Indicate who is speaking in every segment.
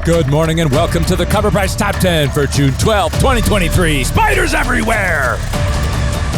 Speaker 1: Good morning and welcome to the Cover Price Top 10 for June 12, 2023. Spiders everywhere!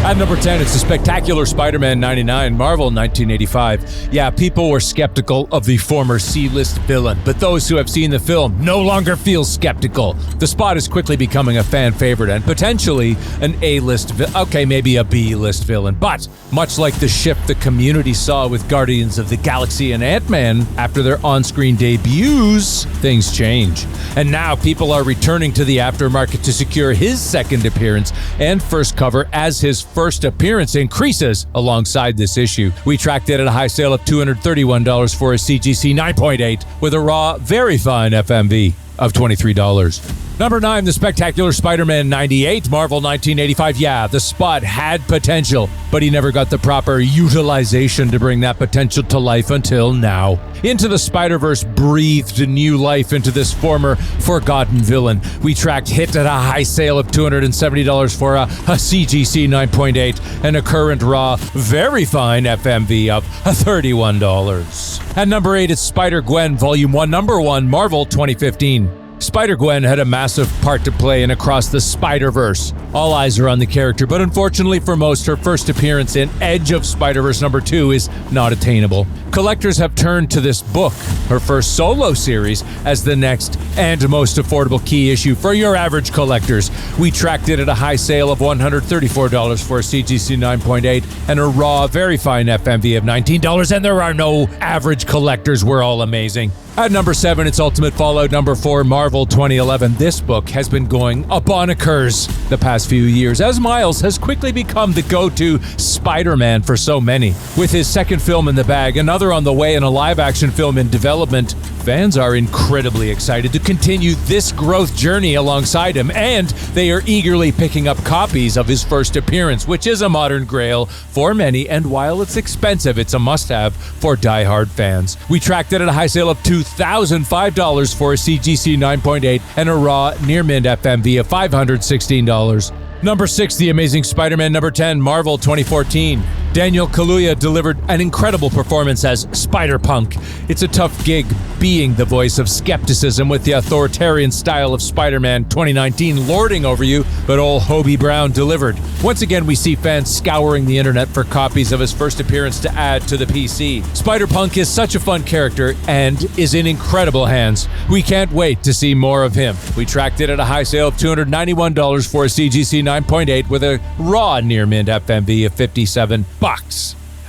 Speaker 1: At number 10, it's the spectacular Spider-Man 99, Marvel 1985. Yeah, people were skeptical of the former C-list villain, but those who have seen the film no longer feel skeptical. The Spot is quickly becoming a fan favorite and potentially an A-list maybe a B-list villain. But much like the shift the community saw with Guardians of the Galaxy and Ant-Man after their on-screen debuts, things change. And now people are returning to the aftermarket to secure his second appearance and first cover as his first appearance increases alongside this issue. We tracked it at a high sale of $231 for a CGC 9.8 with a raw, very fine FMV of $23. Number 9, the spectacular Spider-Man 98, Marvel 1985. Yeah, the Spot had potential, but he never got the proper utilization to bring that potential to life until now. Into the Spider-Verse breathed new life into this former forgotten villain. We tracked Hit at a high sale of $270 for a CGC 9.8 and a current raw, very fine FMV of $31. At number 8, it's Spider-Gwen Volume 1, Number 1, Marvel 2015. Spider-Gwen had a massive part to play in Across the Spider-Verse. All eyes are on the character, but unfortunately for most, her first appearance in Edge of Spider-Verse number 2 is not attainable. Collectors have turned to this book, her first solo series, as the next and most affordable key issue for your average collectors. We tracked it at a high sale of $134 for a CGC 9.8 and a raw, very fine FMV of $19, and there are no average collectors. We're all amazing. At number 7, it's Ultimate Fallout number 4, Marvel 2011. This book has been going abonikers the past few years, as Miles has quickly become the go-to Spider-Man for so many. With his second film in the bag, another on the way, and a live-action film in development, fans are incredibly excited to continue this growth journey alongside him, and they are eagerly picking up copies of his first appearance, which is a modern grail for many, and while it's expensive, it's a must-have for die-hard fans. We tracked it at a high sale of $2,005 for a CGC 9.8 and a raw near-mint FMV of $516. Number 6, The Amazing Spider-Man number 10, Marvel 2014. Daniel Kaluuya delivered an incredible performance as Spider-Punk. It's a tough gig being the voice of skepticism with the authoritarian style of Spider-Man 2019 lording over you, but old Hobie Brown delivered. Once again, we see fans scouring the internet for copies of his first appearance to add to the PC. Spider-Punk is such a fun character and is in incredible hands. We can't wait to see more of him. We tracked it at a high sale of $291 for a CGC 9.8 with a raw near-mint FMV of $57.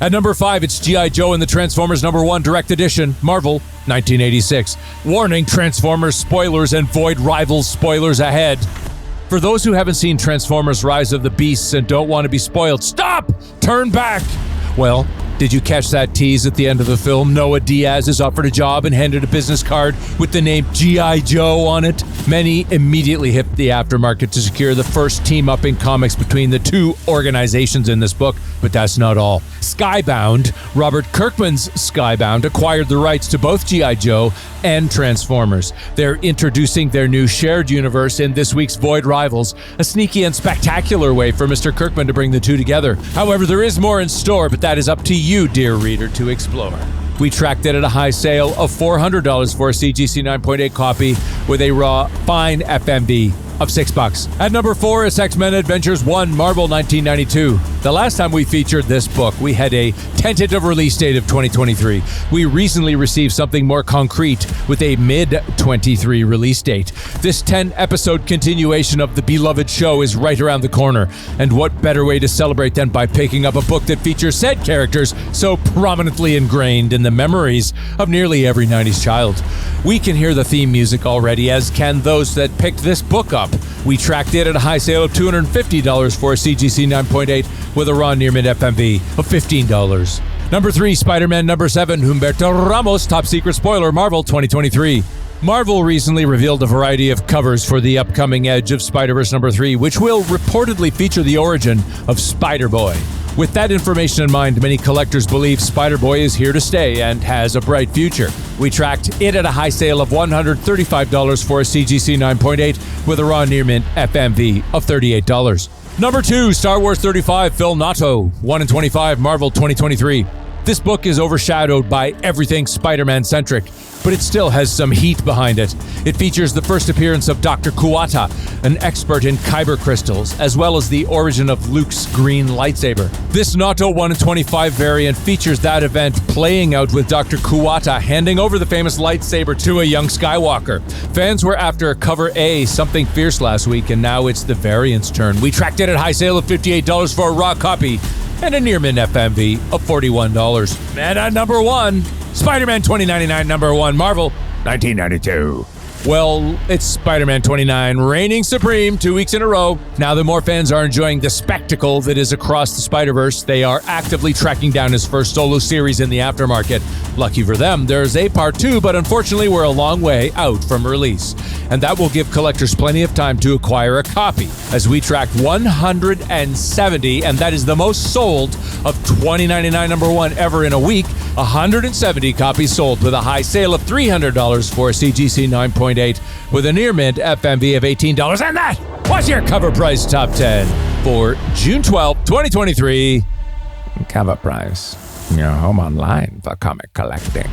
Speaker 1: At number 5, it's G.I. Joe and the Transformers number 1 Direct Edition, Marvel 1986. Warning, Transformers spoilers and Void Rivals spoilers ahead. For those who haven't seen Transformers Rise of the Beasts and don't want to be spoiled, stop! Turn back! Well, did you catch that tease at the end of the film? Noah Diaz is offered a job and handed a business card with the name G.I. Joe on it. Many immediately hit the aftermarket to secure the first team-up in comics between the two organizations in this book, but that's not all. Skybound, Robert Kirkman's Skybound, acquired the rights to both G.I. Joe and Transformers. They're introducing their new shared universe in this week's Void Rivals, a sneaky and spectacular way for Mr. Kirkman to bring the two together. However, there is more in store, but that is up to you, dear reader, to explore. We tracked it at a high sale of $400 for a CGC 9.8 copy with a raw, fine FMV of $6. At number 4 is X-Men Adventures 1, Marvel 1992. The last time we featured this book, we had a tentative release date of 2023. We recently received something more concrete with a mid-23 release date. This 10-episode continuation of the beloved show is right around the corner. And what better way to celebrate than by picking up a book that features said characters so prominently ingrained in the memories of nearly every 90s child. We can hear the theme music already, as can those that picked this book up. We tracked it at a high sale of $250 for a CGC 9.8 with a raw near-mint FMV of $15. Number 3, Spider-Man number 7, Humberto Ramos, top secret spoiler, Marvel 2023. Marvel recently revealed a variety of covers for the upcoming Edge of Spider-Verse number 3, which will reportedly feature the origin of Spider-Boy. With that information in mind, many collectors believe Spider-Boy is here to stay and has a bright future. We tracked it at a high sale of $135 for a CGC 9.8 with a raw near-mint FMV of $38. Number 2, Star Wars 35, Phil Noto, 1 in 25, Marvel 2023. This book is overshadowed by everything Spider-Man centric, but it still has some heat behind it. It features the first appearance of Dr. Kuwata, an expert in kyber crystals, as well as the origin of Luke's green lightsaber. This Nato 1 in 25 variant features that event playing out with Dr. Kuwata handing over the famous lightsaber to a young Skywalker. Fans were after cover A, Something Fierce, last week, and now it's the variant's turn. We tracked it at high sale of $58 for a raw copy and a near mint FMV of $41. And at number 1, Spider-Man 2099, number 1, Marvel 1992. Well, it's Spider-Man 29 reigning supreme 2 weeks in a row. Now that more fans are enjoying the spectacle that is Across the Spider-Verse, they are actively tracking down his first solo series in the aftermarket. Lucky for them, there's a part 2, but unfortunately we're a long way out from release. And that will give collectors plenty of time to acquire a copy, as we track 170, and that is the most sold of 2099 number 1 ever in a week. 170 copies sold with a high sale of $300 for a CGC 9.8 with a near mint FMV of $18. And that was your Cover Price Top 10 for June 12, 2023. Cover Price, your home online for comic collecting.